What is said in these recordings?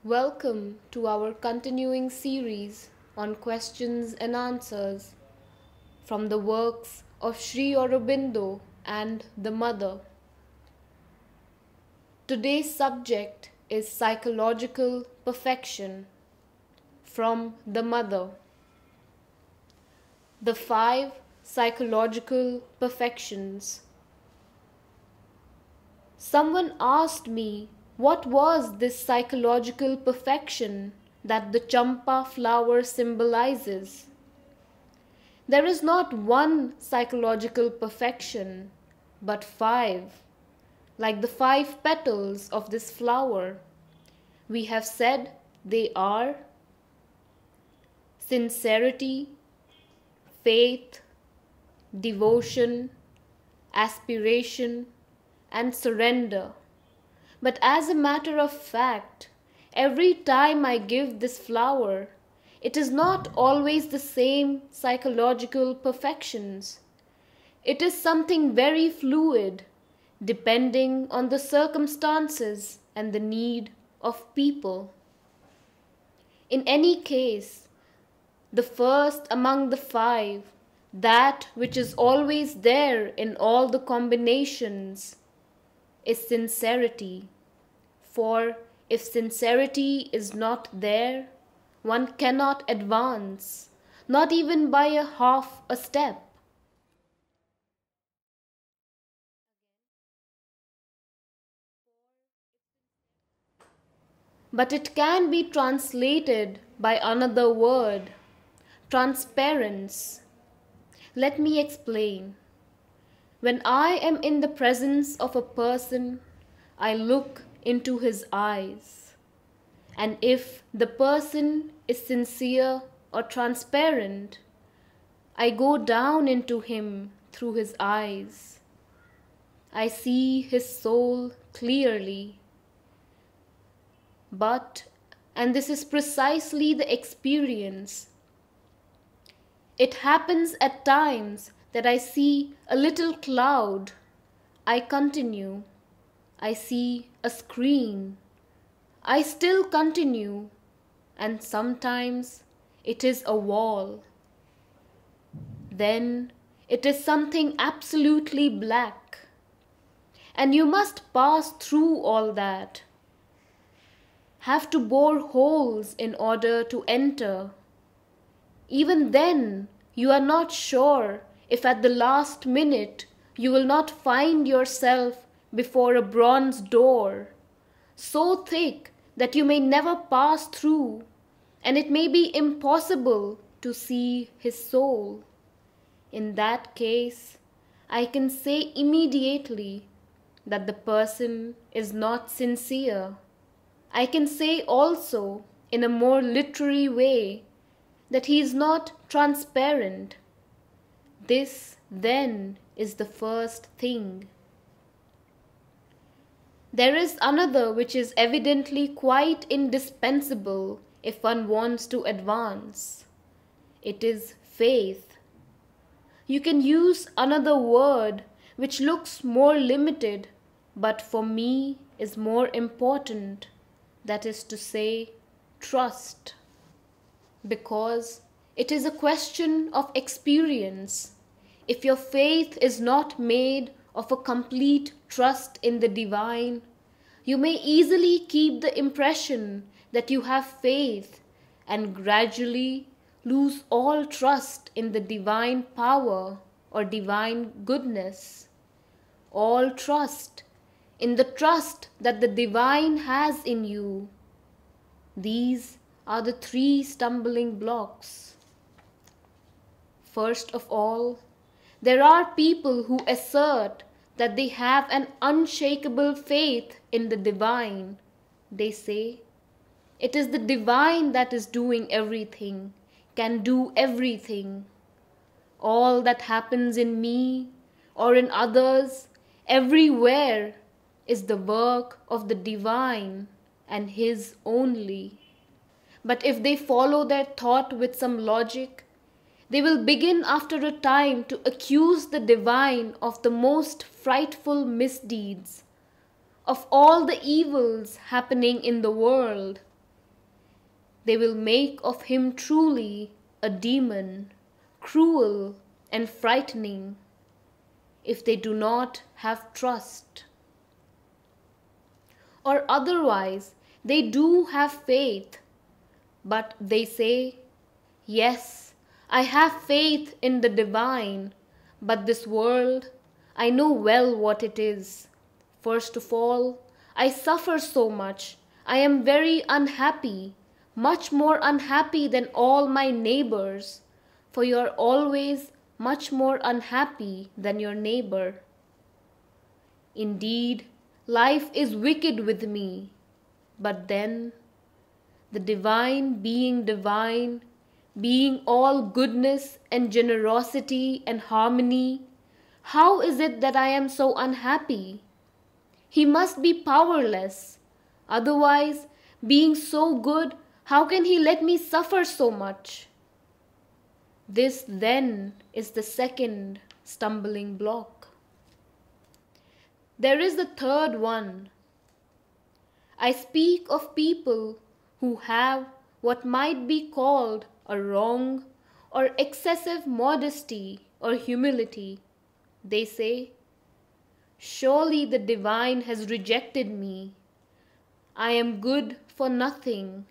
Welcome to our continuing series on questions and answers from the works of Sri Aurobindo and the Mother. Today's subject is psychological perfection from the Mother. The 5 psychological perfections. Someone asked me what was this psychological perfection that the champa flower symbolizes. There is not one psychological perfection, but 5, like the 5 petals of this flower. We have said they are sincerity, faith, devotion, aspiration, and surrender. But as a matter of fact, every time I give this flower, it is not always the same psychological perfections. It is something very fluid, depending on the circumstances and the need of people. In any case, the first among the 5, that which is always there in all the combinations, is sincerity. For if sincerity is not there, one cannot advance, not even by a half a step. But it can be translated by another word, transparence. Let me explain. When I am in the presence of a person, I look into his eyes. And if the person is sincere or transparent, I go down into him through his eyes. I see his soul clearly. But, and this is precisely the experience, it happens at times that I see a little cloud. I continue. I see a screen. I still continue. And sometimes it is a wall. Then it is something absolutely black. And you must pass through all that. Have to bore holes in order to enter. Even then, you are not sure if at the last minute you will not find yourself before a bronze door, so thick that you may never pass through, and it may be impossible to see his soul. In that case, I can say immediately that the person is not sincere. I can say also, in a more literary way, that he is not transparent. This, then, is the first thing. There is another which is evidently quite indispensable if one wants to advance. It is faith. You can use another word which looks more limited, but for me is more important. That is to say, trust. Because it is a question of experience. If your faith is not made of a complete trust in the divine, you may easily keep the impression that you have faith and gradually lose all trust in the divine power or divine goodness. All trust in the trust that the divine has in you. These are the 3 stumbling blocks. First of all, there are people who assert that they have an unshakable faith in the divine. They say, it is the divine that is doing everything, can do everything. All that happens in me or in others, everywhere, is the work of the divine and his only. But if they follow their thought with some logic, they will begin after a time to accuse the divine of the most frightful misdeeds, of all the evils happening in the world, They will make of him truly a demon, cruel and frightening, if they do not have trust. Or otherwise, they do have faith, but they say, "Yes, I have faith in the divine, but this world, I know well what it is. First of all, I suffer so much. I am very unhappy, much more unhappy than all my neighbors, for you are always much more unhappy than your neighbor. Indeed, life is wicked with me, but then, the divine, being all goodness and generosity and harmony, how is it that I am so unhappy? He must be powerless. Otherwise, being so good, how can he let me suffer so much?" This then is the second stumbling block. There is the third one. I speak of people who have what might be called a wrong or excessive modesty or humility. They say, "Surely the divine has rejected me. I am good for nothing.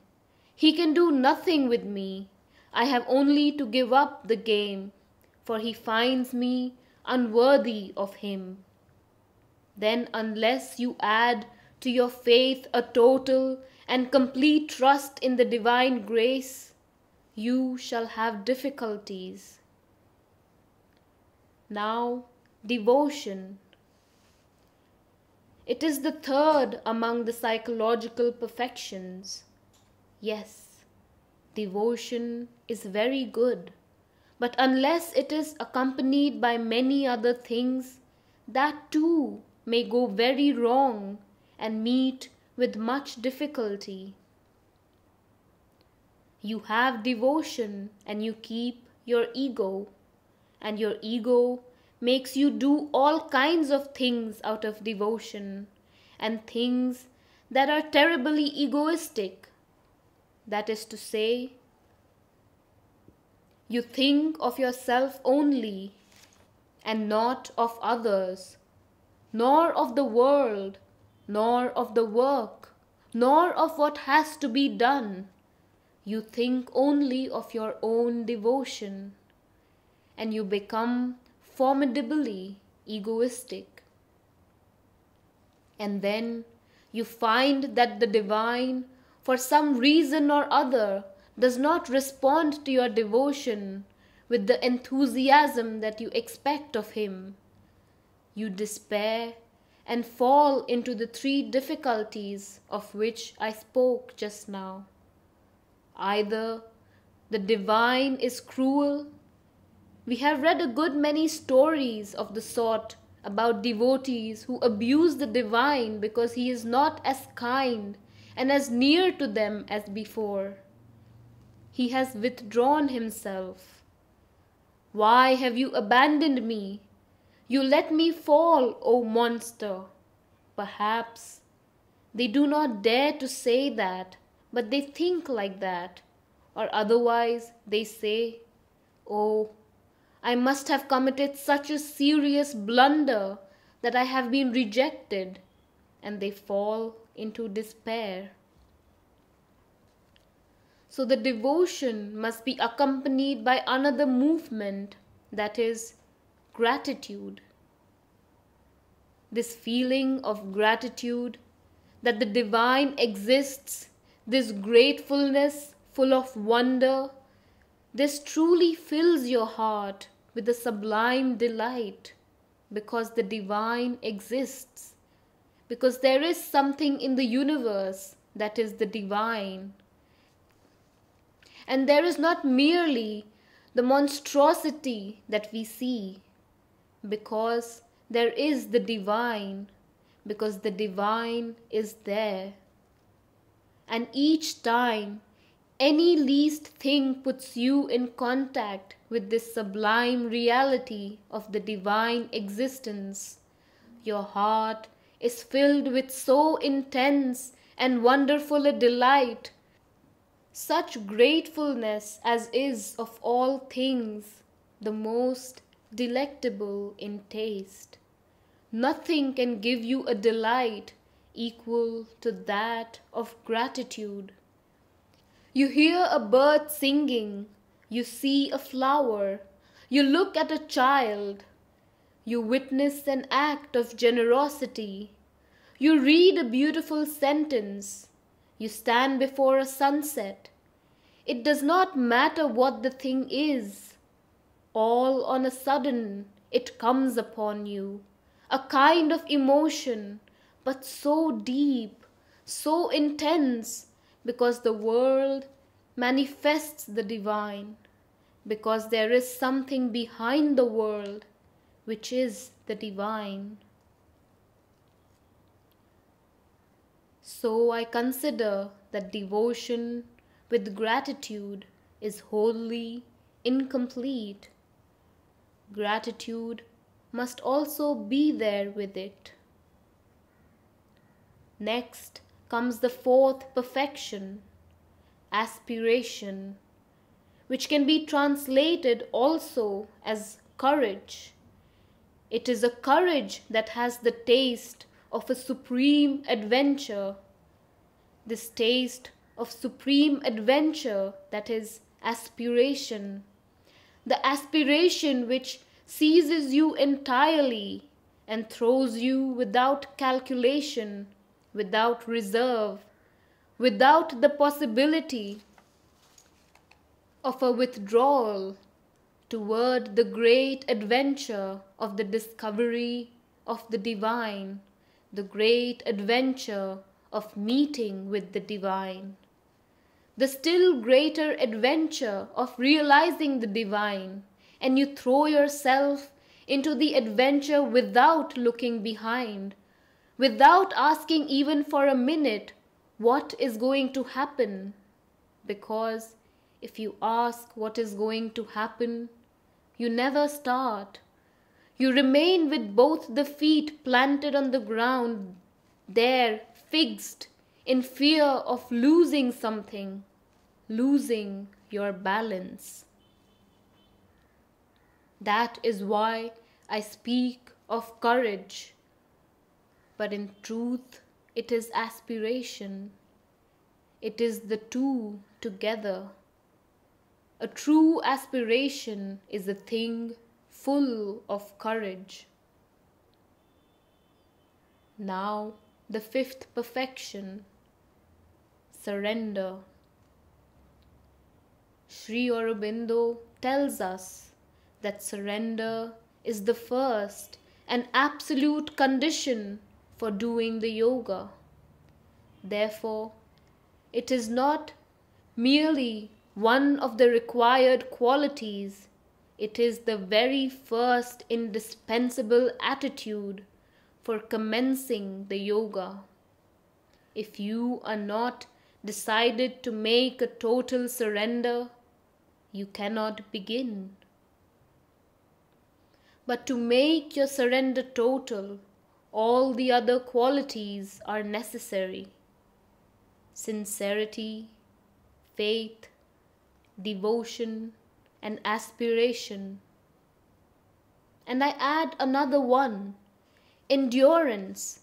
He can do nothing with me. I have only to give up the game, for he finds me unworthy of him." Then unless you add to your faith a total and complete trust in the divine grace, you shall have difficulties. Now, devotion. It is the third among the psychological perfections. Yes, devotion is very good, but unless it is accompanied by many other things, that too may go very wrong and meet with much difficulty. You have devotion and you keep your ego, and your ego makes you do all kinds of things out of devotion, and things that are terribly egoistic. That is to say, you think of yourself only, and not of others, nor of the world, nor of the work, nor of what has to be done. You think only of your own devotion, and you become formidably egoistic. And then you find that the divine, for some reason or other, does not respond to your devotion with the enthusiasm that you expect of him. You despair and fall into the three difficulties of which I spoke just now. Either the divine is cruel. We have read a good many stories of the sort about devotees who abuse the divine because he is not as kind and as near to them as before. He has withdrawn himself. "Why have you abandoned me? You let me fall, O monster." Perhaps they do not dare to say that, but they think like that. Or otherwise they say, "Oh, I must have committed such a serious blunder that I have been rejected," and they fall into despair. So the devotion must be accompanied by another movement, that is, gratitude. This feeling of gratitude that the divine exists, this gratefulness full of wonder, this truly fills your heart with a sublime delight, because the divine exists, because there is something in the universe that is the divine. And there is not merely the monstrosity that we see, because there is the divine, because the divine is there. And each time any least thing puts you in contact with this sublime reality of the divine existence, your heart is filled with so intense and wonderful a delight Such gratefulness as is of all things the most delectable in taste. Nothing can give you a delight equal to that of gratitude. You hear a bird singing, you see a flower, you look at a child, you witness an act of generosity, you read a beautiful sentence, you stand before a sunset. It does not matter what the thing is. All on a sudden it comes upon you, a kind of emotion, but so deep, so intense, because the world manifests the divine, because there is something behind the world, which is the divine. So I consider that devotion with gratitude is wholly incomplete. Gratitude must also be there with it. Next comes the fourth perfection, aspiration, which can be translated also as courage. It is a courage that has the taste of a supreme adventure. This taste of supreme adventure, that is aspiration. The aspiration which seizes you entirely and throws you without calculation, without reserve, without the possibility of a withdrawal toward the great adventure of the discovery of the divine, the great adventure of meeting with the divine, the still greater adventure of realizing the divine, and you throw yourself into the adventure without looking behind, without asking even for a minute what is going to happen. Because if you ask what is going to happen, you never start. You remain with both the feet planted on the ground, there fixed in fear of losing something, losing your balance. That is why I speak of courage, but in truth it is aspiration. It is the two together. A true aspiration is a thing full of courage. Now the fifth perfection, surrender. Sri Aurobindo tells us that surrender is the first and absolute condition for doing the yoga. Therefore, it is not merely one of the required qualities, it is the very first indispensable attitude for commencing the yoga. If you are not decided to make a total surrender, you cannot begin. But to make your surrender total, all the other qualities are necessary: sincerity, faith, devotion, and aspiration. And I add another one, endurance,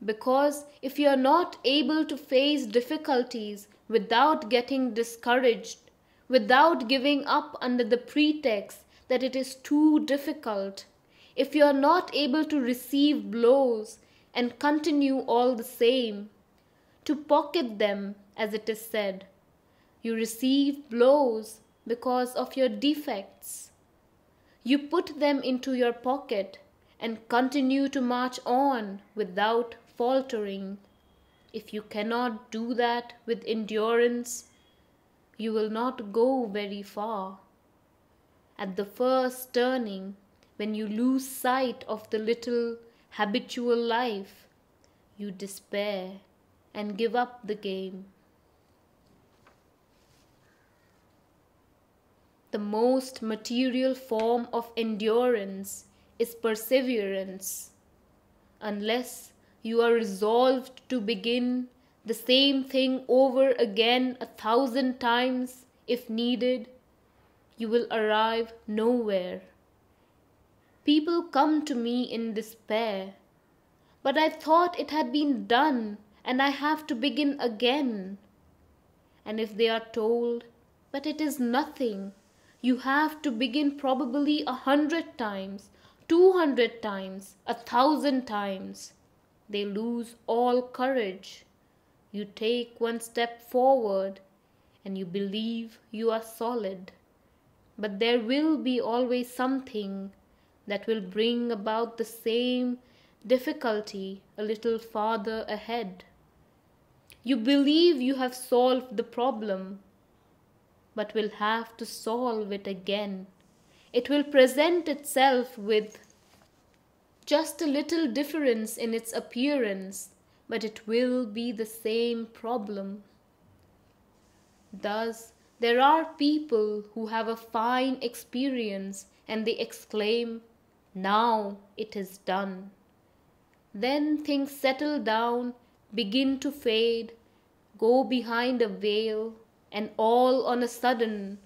because if you are not able to face difficulties without getting discouraged, without giving up under the pretext that it is too difficult, if you are not able to receive blows and continue all the same, to pocket them, as it is said, you receive blows because of your defects. You put them into your pocket and continue to march on without faltering. If you cannot do that with endurance, you will not go very far. At the first turning, when you lose sight of the little habitual life, you despair and give up the game. The most material form of endurance is perseverance. Unless you are resolved to begin, the same thing over again 1,000 times if needed, you will arrive nowhere. People come to me in despair, but I thought it had been done and I have to begin again. And if they are told, but it is nothing, you have to begin probably 100 times, 200 times, 1,000 times, they lose all courage. You take one step forward and you believe you are solid. But there will be always something that will bring about the same difficulty a little farther ahead. You believe you have solved the problem, but will have to solve it again. It will present itself with just a little difference in its appearance, but it will be the same problem. Thus, there are people who have a fine experience and they exclaim, "Now it is done." Then things settle down, begin to fade, go behind a veil, and all on a sudden,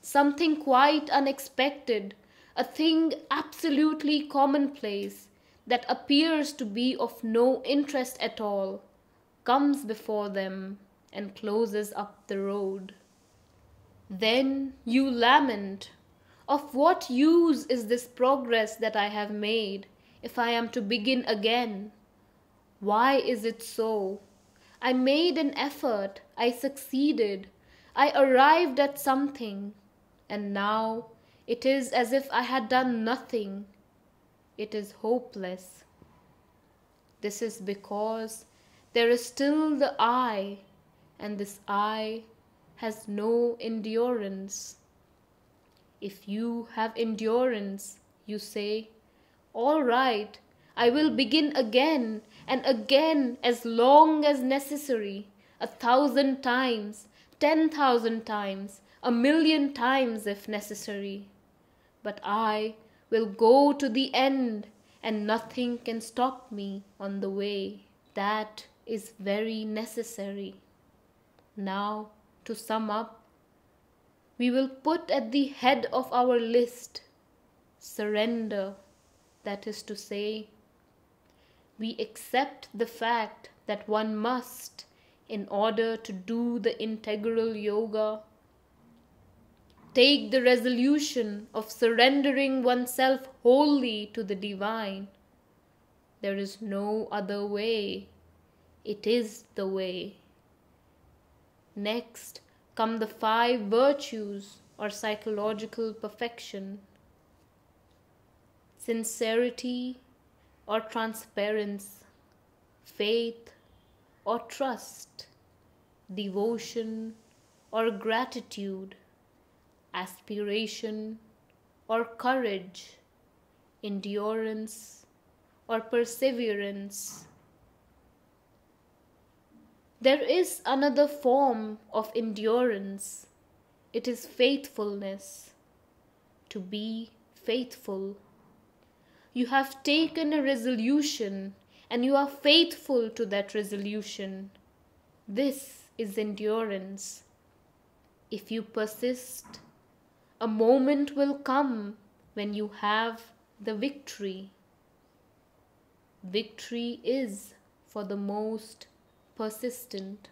something quite unexpected, a thing absolutely commonplace that appears to be of no interest at all, comes before them and closes up the road. Then you lament, "Of what use is this progress that I have made if I am to begin again? Why is it so? I made an effort, I succeeded, I arrived at something, and now it is as if I had done nothing. It is hopeless." This is because there is still the I, and this I has no endurance. If you have endurance, you say, "All right, I will begin again and again as long as necessary, 1,000 times, 10,000 times, 1,000,000 times if necessary. But I will go to the end and nothing can stop me on the way." That is very necessary. Now, to sum up, we will put at the head of our list surrender. That is to say, we accept the fact that one must, in order to do the integral yoga, take the resolution of surrendering oneself wholly to the divine. There is no other way. It is the way. Next come the 5 virtues or psychological perfection: sincerity or transparency, faith or trust, devotion or gratitude, aspiration or courage, endurance or perseverance. There is another form of endurance. It is faithfulness. To be faithful. You have taken a resolution and you are faithful to that resolution. This is endurance. If you persist, a moment will come when you have the victory. Victory is for the most persistent.